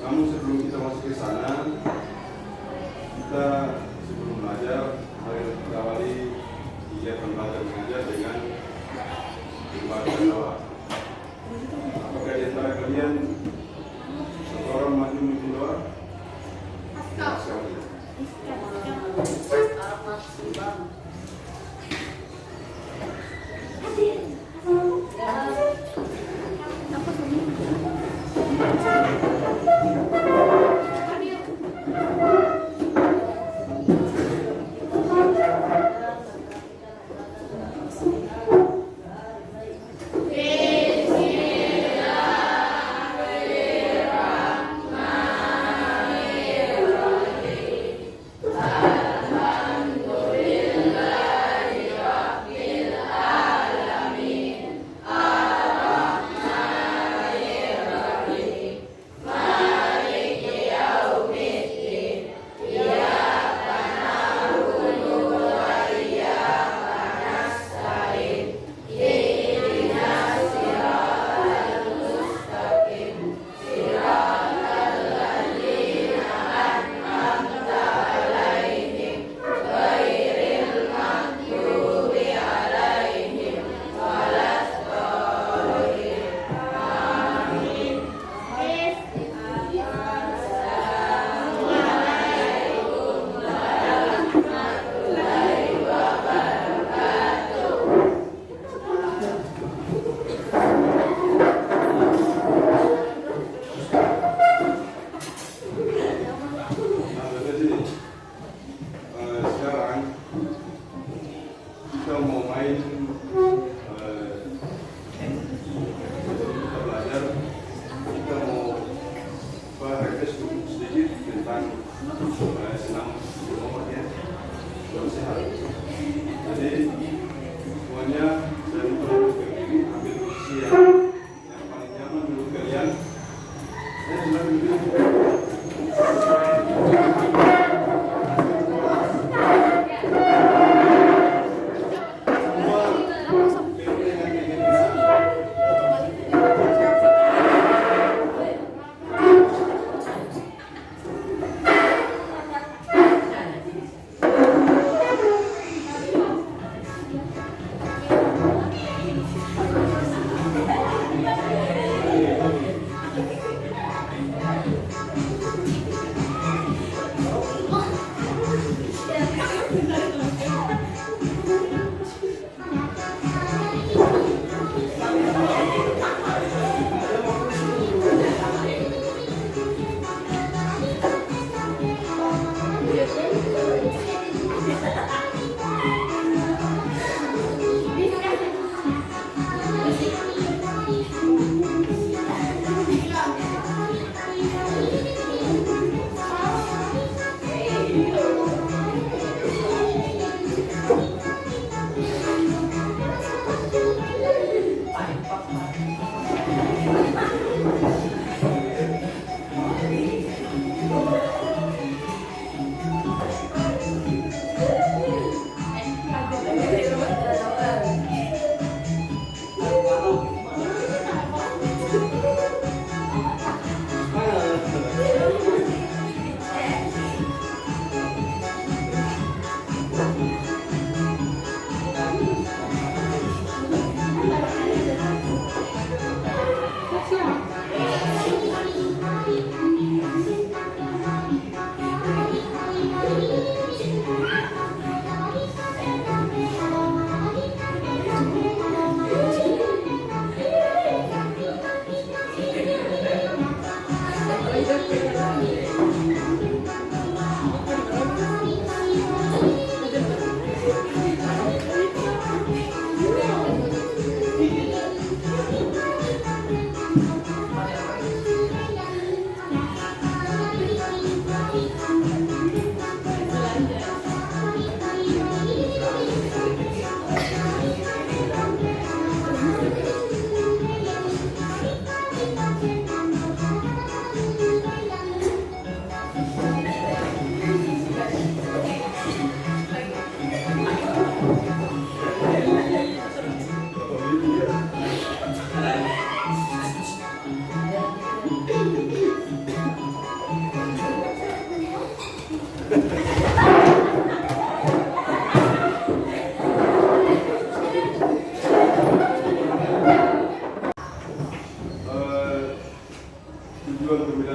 Namun sebelum kita masuk ke sana, kita sebelum belajar, mari kita awali kegiatan belajar mengajar dengan membaca doa. Apakah di antara kalian seorang maju memimpin doa?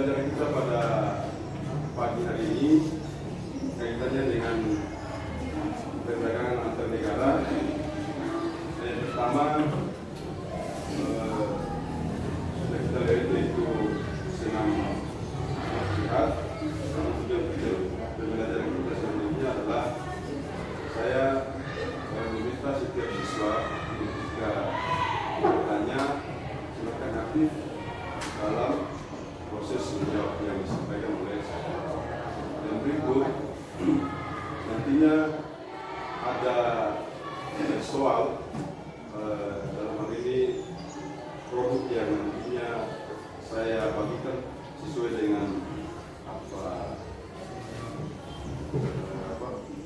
pembelajaran kita pada pagi hari ini kaitannya dengan perdagangan antar negara. Yang pertama sudah kita lihat itu senam jihad. Tujuan pembelajaran kita selanjutnya adalah saya meminta setiap siswa ketika bertanya silakan aktif dalam proses menjawab yang disampaikan oleh saya. Dan berikut nantinya ada soal dalam hal ini produk yang nantinya saya bagikan sesuai dengan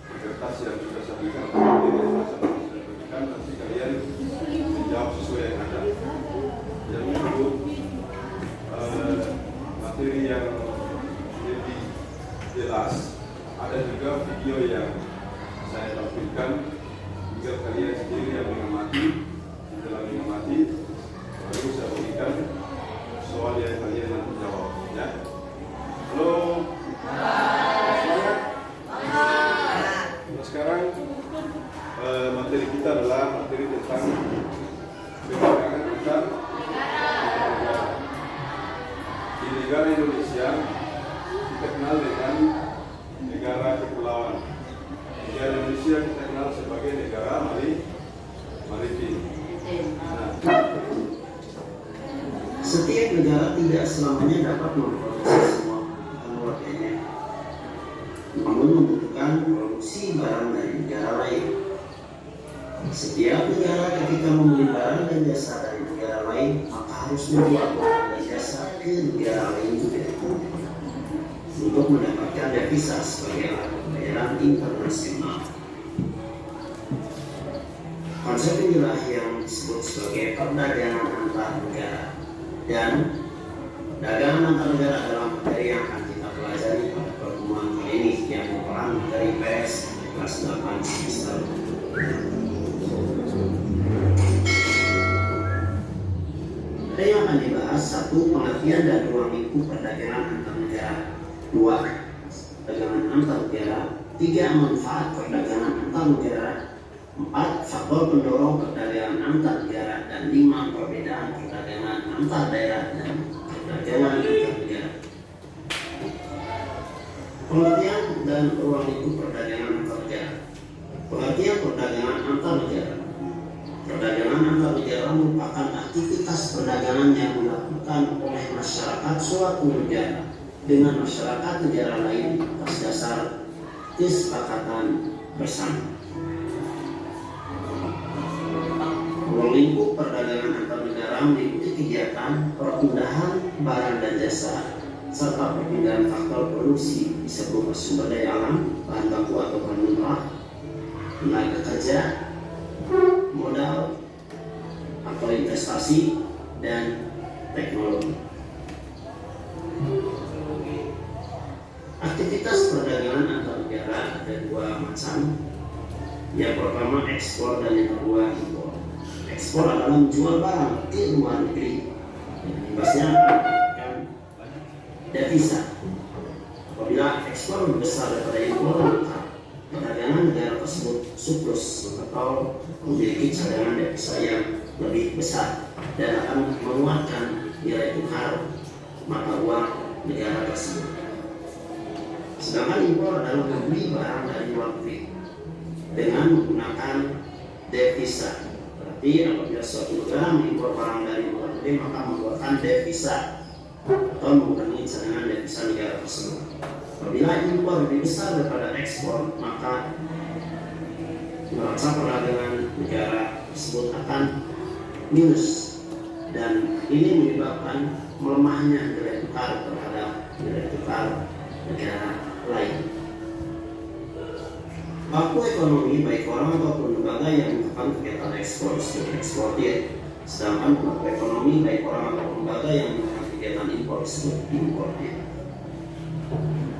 kertas yang sudah saya berikan nanti kalian menjawab sesuai yang ada. Yang kedua materi yang lebih jelas, ada juga video yang saya tampilkan jika kalian sendiri yang mengamati. Setelah mengamati baru saya berikan soal yang kalian nanti jawab ya. Halo, semangat. Sekarang materi kita adalah materi tentang perdagangan antar negara. Di negara Indonesia kita kenal dengan negara kepulauan. Negara Indonesia kita kenal sebagai negara maritim. Setiap negara tidak selamanya dapat memproduksi semua kebutuhan warganya, namun membutuhkan produksi barang dari negara lain. Setiap negara ketika membeli barang dan jasa dari negara lain, maka harus menjual barang dan jasa ke negara lain juga untuk mendapatkan devisa sebagai alat pembayaran internasional. Konsep inilah yang disebut sebagai perdagangan antar negara, dan dagangan antar negara adalah materi yang akan kita pelajari pada pertemuan kali ini yang merupakan dari PS kelas 8 semester. Ada yang akan dibahas: 1. Pengertian dan ruang lingkup perdagangan antar negara. 2. Perdagangan antar negara. 3. Manfaat perdagangan antar negara. 4. Faktor pendorong perdagangan antar negara. Dan 5. Perbedaan perdagangan antar daerah dan perdagangan antar negara. Pengertian dan ruang lingkup perdagangan antar negara. Pengertian perdagangan antar negara. Perdagangan antar negara merupakan aktivitas perdagangan yang dilakukan oleh masyarakat suatu negara dengan masyarakat negara lain atas dasar kesepakatan bersama. Ruang lingkup perdagangan antar negara meliputi kegiatan perpindahan barang dan jasa serta perpindahan faktor produksi, bisa berupa sumber daya alam, bahan baku atau bahan mentah, tenaga kerja, modal atau investasi, dan teknologi. Aktivitas perdagangan antar negara ada dua macam. Yang pertama ekspor dan yang kedua impor. Ekspor adalah menjual barang ke luar negeri, imbasnya mendapatkan devisa. Apabila ekspor lebih besar daripada impor, maka perdagangan negara tersebut surplus atau memiliki cadangan devisa yang lebih besar dan akan menguatkan nilai tukar mata uang negara tersebut. Sedangkan impor adalah membeli barang dari luar negeri dengan menggunakan devisa. Berarti apabila suatu negara mengimpor barang dari luar negeri, maka mengeluarkan devisa atau mengurangi cadangan devisa negara tersebut. Apabila impor lebih besar daripada ekspor, maka neraca perdagangan negara tersebut akan minus, dan ini menyebabkan melemahnya nilai tukar terhadap nilai tukar negara lain. Pelaku ekonomi baik orang ataupun lembaga yang melakukan kegiatan ekspor disebut eksportir, sedangkan pelaku ekonomi baik orang ataupun lembaga yang melakukan kegiatan impor disebut importir.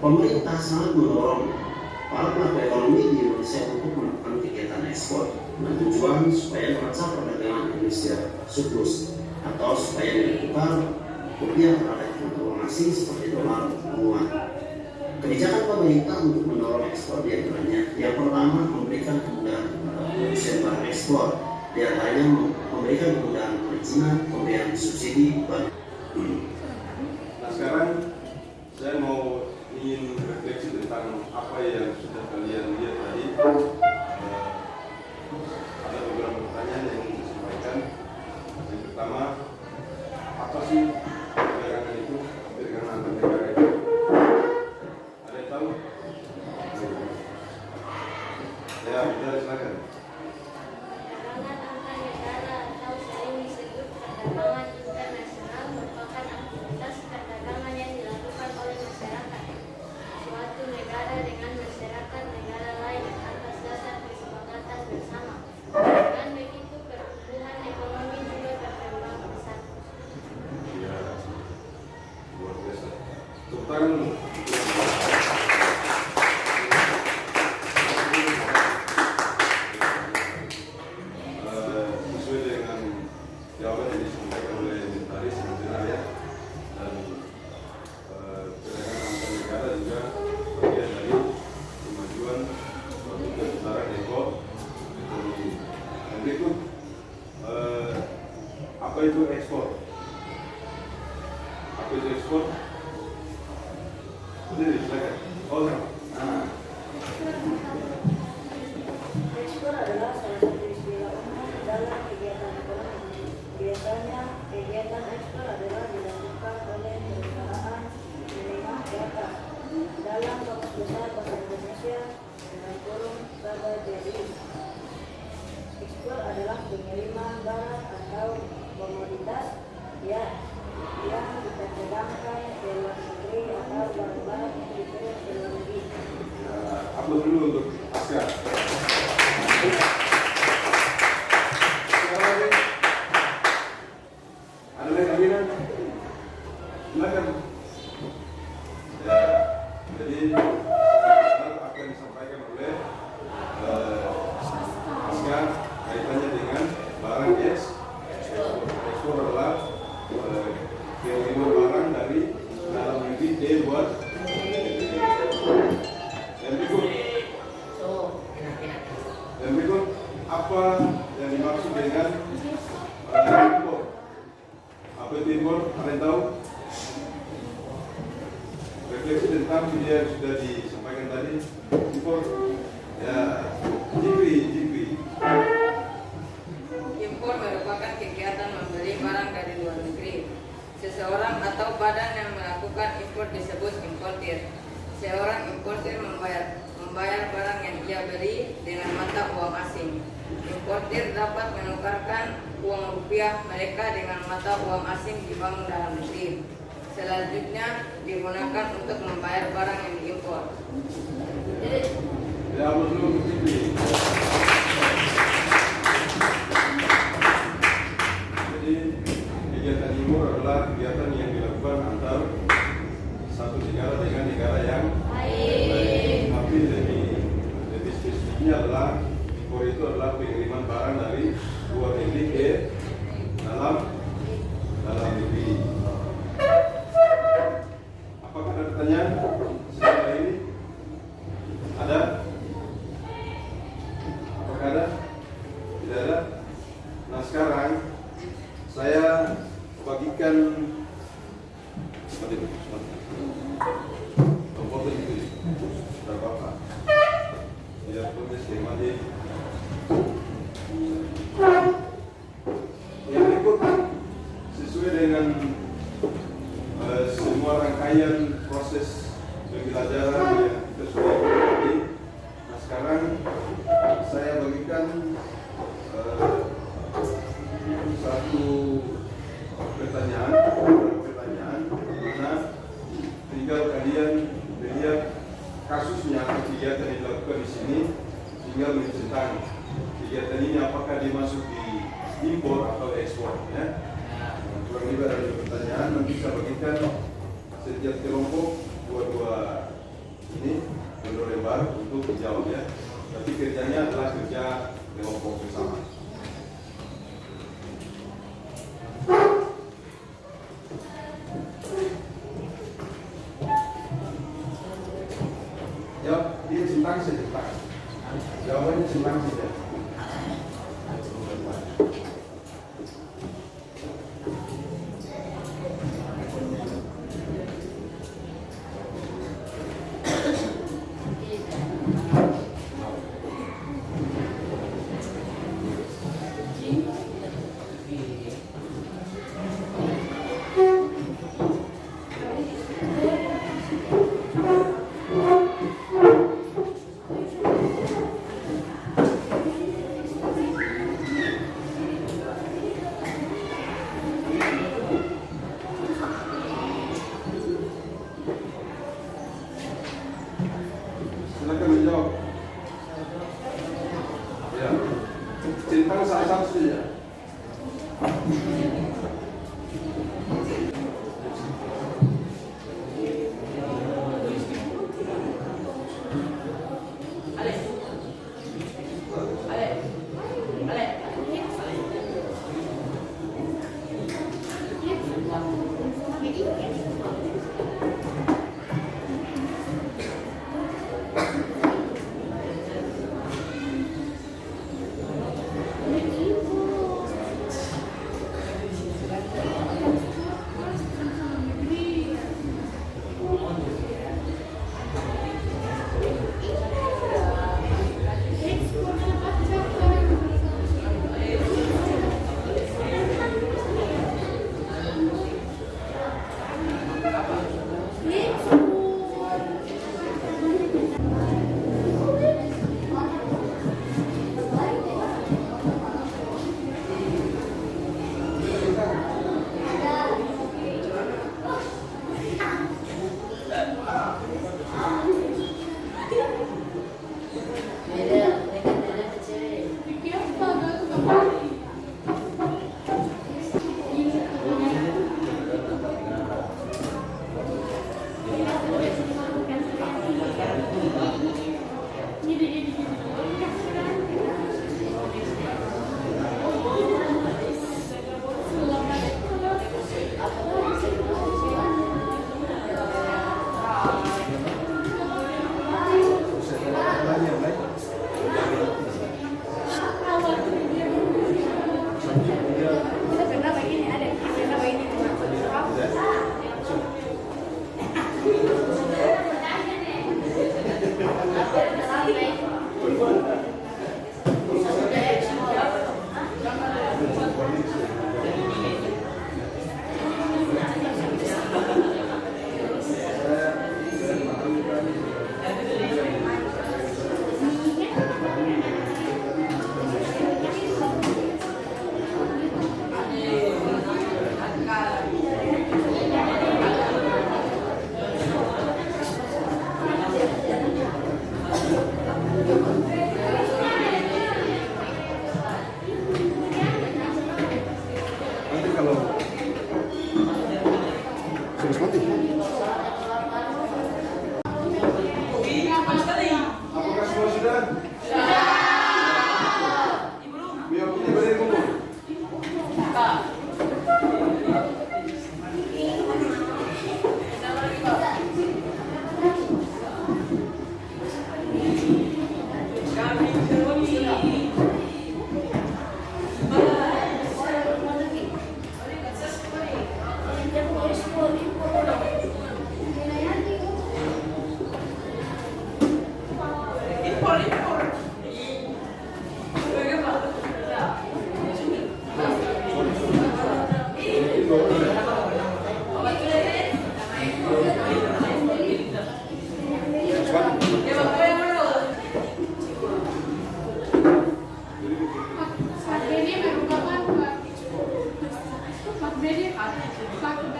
Pemerintah sangat mendorong para pelaku ekonomi di Indonesia untuk melakukan kegiatan ekspor dengan tujuan supaya neraca perdagangan Indonesia surplus atau supaya nilai tukar rupiah terhadap mata uang asing seperti dolar menguat. Kebijakan pemerintah untuk mendorong ekspor diantaranya yang pertama memberikan kemudahan kepada produsen barang ekspor, diantaranya memberikan kemudahan perizinan, pemberian subsidi. Nah sekarang saya mau ingin refleksi tentang apa yang sudah kalian lihat tadi. Ada beberapa pertanyaan yang ingin saya sampaikan. Yang pertama, apa sih perdagangan itu? Perdagangan antar negara itu? Ada yang tahu? Ya, kita silakan. Perdagangan antar negara atau sering disebut perdagangan internasional merupakan aktivitas perdagangan yang dilakukan oleh masyarakat suatu negara dengan masyarakat negara lain atas dasar kesepakatan bersama. Dengan begitu pertumbuhan ekonomi juga berkembang pesat. Ya, luar biasa. Tepuk tangan. Sesuai dengan jawaban yang disampaikan oleh Menteri sebenarnya ya, dan perdagangan antar negara juga bagian dari kemajuan suatu kebesaran ekonomi. Dan berikut apa itu ekspor? Apa itu ekspor? Sendiri, silakan. Oh, nah. Ekspor adalah salah satu istilah umum dalam kegiatan ekonomi. Biasanya, kegiatan ekspor adalah dilakukan oleh perusahaan menengah ke atas. Dalam kamus besar bahasa Indonesia dengan kurung KBBI, ekspor adalah pengiriman barang atau komoditas yang diperdagangkan ke luar negeri atau barang-barang yang dikirim ke luar negeri. Upload dulu untuk Askar. Sekarang lagi. Ada lagi kan? Silakan. Ya, jadi apa yang disampaikan oleh Askar kaitannya dengan barang ekspor. Ekspor adalah pengiriman barang dari dalam negeri ke luar. Dan berikut apa yang dimaksud dengan impor? Apa itu impor? Ada yang tahu? Refleksi tentang video yang sudah disampaikan tadi. Impor, ya, Jipri. Impor merupakan kegiatan membeli barang dari luar negeri. Seseorang atau badan yang melakukan impor disebut importir. Seorang importir membayar barang yang ia beli dengan mata uang asing. Importir dapat menukarkan uang rupiah mereka dengan mata uang asing di bank dalam negeri. Selanjutnya digunakan untuk membayar barang yang diimpor. Ya, belum Jipri. Jadi kegiatan impor adalah kegiatan yang dilakukan antar satu negara dengan negara yang lain. Tapi lebih spesifiknya adalah impor itu adalah pengiriman barang dari luar negeri ke dalam negeri. Apakah ada pertanyaan setelah ini? Ada? Apakah ada? Tidak ada? Nah sekarang saya bagikan seperti itu. Foto itu sudah bapak. Biar tulis skema di. Yang berikut sesuai dengan semua rangkaian proses pembelajaran yang kita sudah ikuti. Nah sekarang saya bagikan satu pertanyaan di mana tinggal kalian melihat kasusnya atau kegiatan yang dilakukan di sini, tinggal menceritakan kegiatan ini apakah dimasuk di impor atau ekspor ya. Kurang lebih ada pertanyaan, nanti saya bagikan setiap kelompok dua ini dua lembar untuk dijawab ya. Tapi kerjanya adalah kerja kelompok bersama. Jawab, dia simpang saja. Jawabannya simpang saja. Silakan menjawab. Ya, simpang satu saja. Nanti kalau sudah mati. Apakah semua sudah? Biar kita beri kumpul.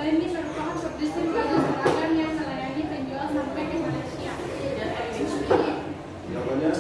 Ini merupakan subdistribusi seragam yang melayani penjual sampai ke Malaysia. Jawabannya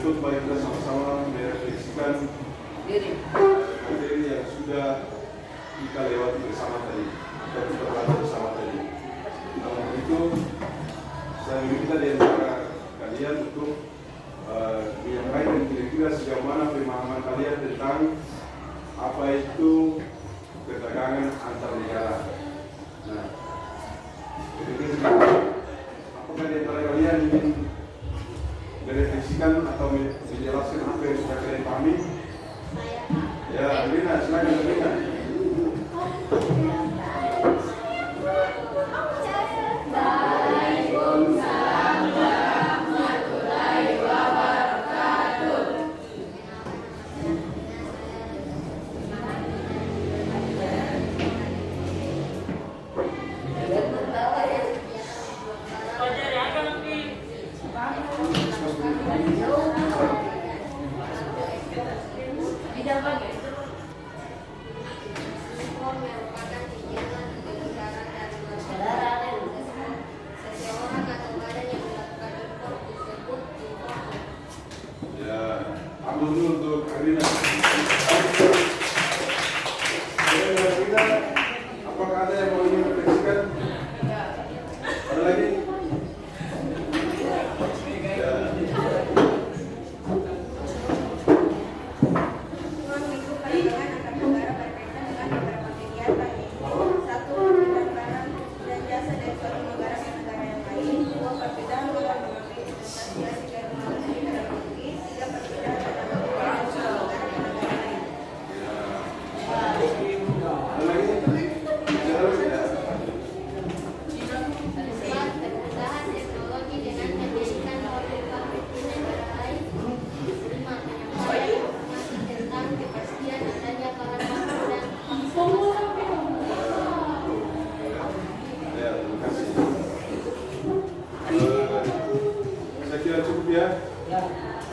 menuntut mari kita sama-sama merefleksikan materi yang sudah kita lewati bersama tadi, kita berlalu bersama tadi. Namun itu saya meminta di antara kalian untuk menyampaikan kira-kira sejauh mana pemahaman kalian tentang apa itu perdagangan antar negara. Nah, kira-kira apakah di antara kalian ingin merefleksikan atau menjelaskan apa yang sudah kalian pahami? Ya, Rina, silakan Rina.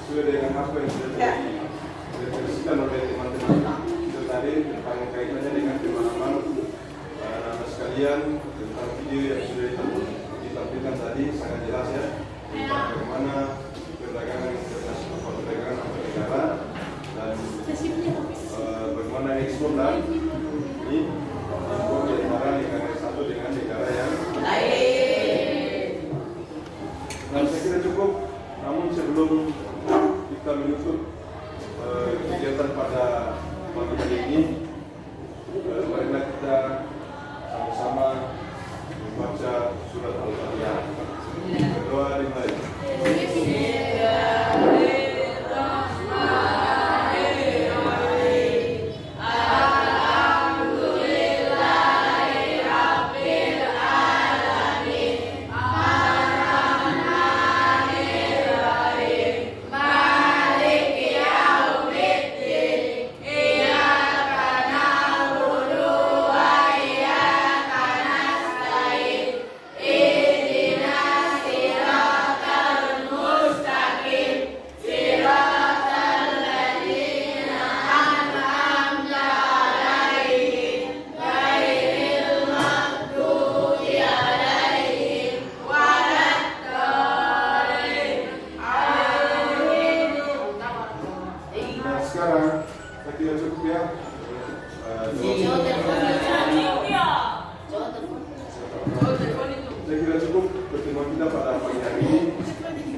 Sesuai dengan apa yang sudah didiskusikan oleh teman-teman itu tadi tentang kaitannya dengan pemahaman anak sekalian tentang video yang sudah ditampilkan tadi sangat jelas ya tentang bagaimana perdagangan internasional, perdagangan antar negara dan bagaimana ekspor dan ini ekspor di antara negara satu dengan negara yang lain. Nah, saya kira cukup. Namun sebelum kita menutup kegiatan pada pagi hari ini, marilah kita sama-sama membaca surat Al-Fatihah. Berdoa dimulai. Sekarang saya kira cukup ya. Saya kira cukup pertemuan kita pada pagi hari ini.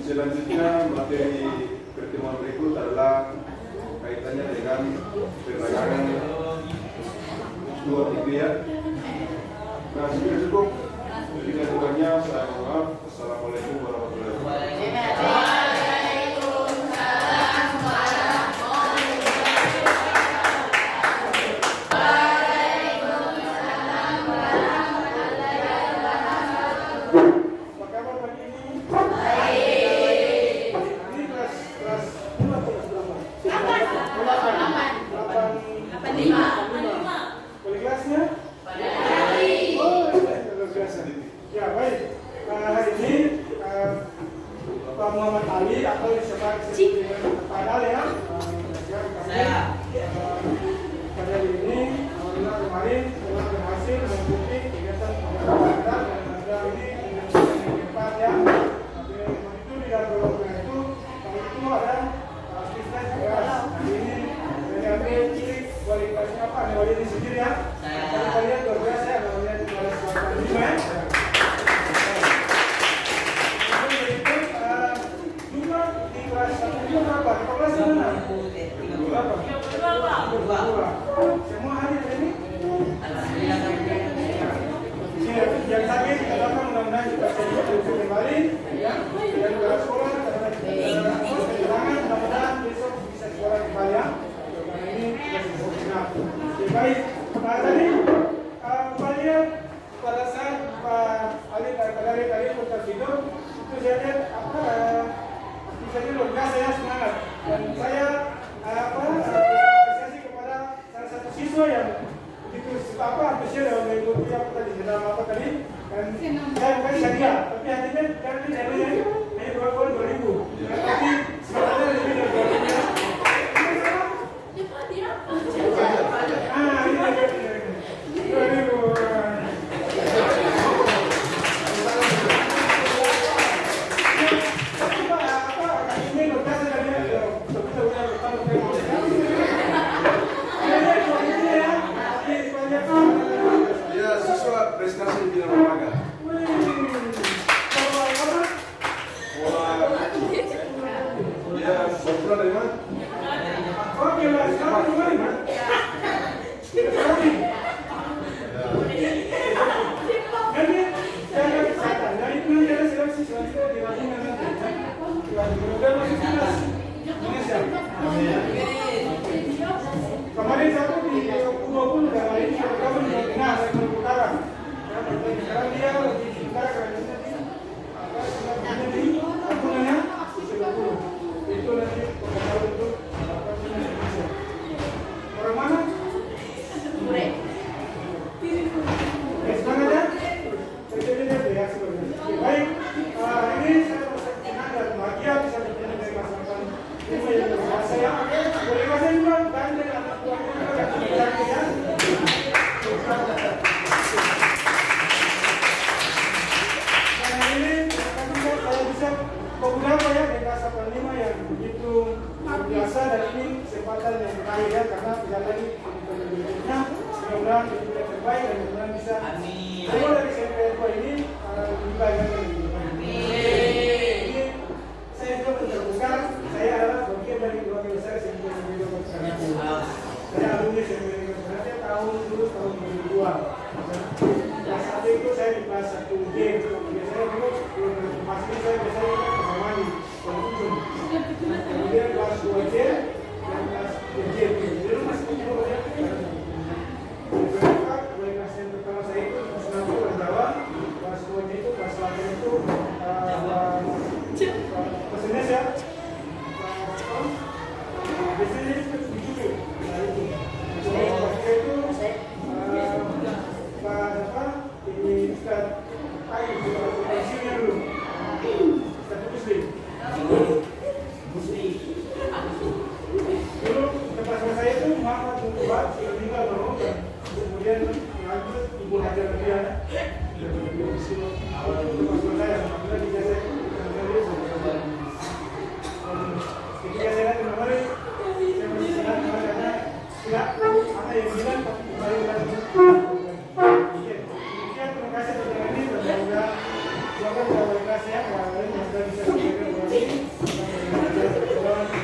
Selanjutnya materi pertemuan berikut adalah kaitannya dengan perdagangan luar negeri ya. Nah, saya kira cukup. Jika kurangnya saya mohon maaf. Assalamualaikum warahmatullahi wabarakatuh. Ya baik, hari ini Pak Muhammad Ali atau disebut Padal ya. Pada hari ini alhamdulillah kemarin telah berhasil mengikuti kegiatan pengamanan dan ada ini yang keempat ya. Itu di dalam kelompok itu ada Itu berapa? 14 mana? Berapa? 32. Semua hadir ini? Yang sakit kita doakan mudah-mudahan kita sembuh kembali ya. Dan kalau sekolah kehilangan mudah-mudahan besok bisa sekolah kembali ya. Karena ini sudah sempurna. Baik, tadi Balia pada saat Pak Ali tadi putar tidur itu saya lihat misalnya luar biasa ya, semangat, dan saya apresiasi kepada salah satu siswa yang begitu antusias dalam mengikuti apa tadi dalam apa tadi, dan saya bukan syariah tapi hatinya kan ini hanya 2.000 tapi sebenarnya lebih dari 2.000 ya. Dia siswa prestasi di bidang olahraga. Dia berpulang dari mana? Oke lah, sekarang gimana? Nanti saya kesehatan, dari itu nanti ada seleksi selanjutnya dilakukan nanti. Kemudian masuk timnas Indonesia. Kemarin satu di U20 dan hari ini bergabung dengan timnas Kalimantan Utara. Sekarang dia lebih utara karena di kampungannya U20. Itu nanti pengetahuan untuk timnas Indonesia. Orang mana? Semangat ya. Terjadi ya sebenarnya. Baik, ini saya merasa senang dan bahagia bisa bertemu dengan masyarakat ini yang berbiasa ya. Boleh kasih juga dan dari anak keluarga juga yang berbicara ya. Nah ini saya bisa beberapa ya di kelas 85 yang begitu luar biasa, dan ini kesempatan yang terakhir ya, karena tidak lagi berikutnya. Mudah-mudahan itu yang terbaik dan mudah-mudahan bisa semua dari SMP ini dibagikan lebih baik. Jadi saya juga terbuka, saya adalah bagian dari keluarga besar SMP Negeri Lombok. Saya alumni SMP Negeri Lombok tahun 2002. Dan saat itu saya di kelas 1G. Biasanya dulu masih saya biasanya ke Mani, Ujung. Kemudian kelas 2G dan kelas 3G. Jadi masih punya banyak. Kelas yang pertama saya itu kelas 6 itu Jawa, kelas 2 itu kelas 8 itu bahasa Indonesia. Biasanya itu begitu. Nah itu. Ini Ustaz Ayu, isinya dulu. Ustaz Muslim. Dulu tempat saya itu Muhammad Muhammad sudah tinggal dulu, dan kemudian lanjut Ibu Hajar Nabiana. Awal tempat saya, alhamdulillah di jasa itu ketika saya lihat kemarin, saya masih senang karena tidak ada yang bilang tapi kembali lagi. Terima kasih telah ini, dan semoga kepada saya yang sudah bisa sampaikan kembali. Terima kasih.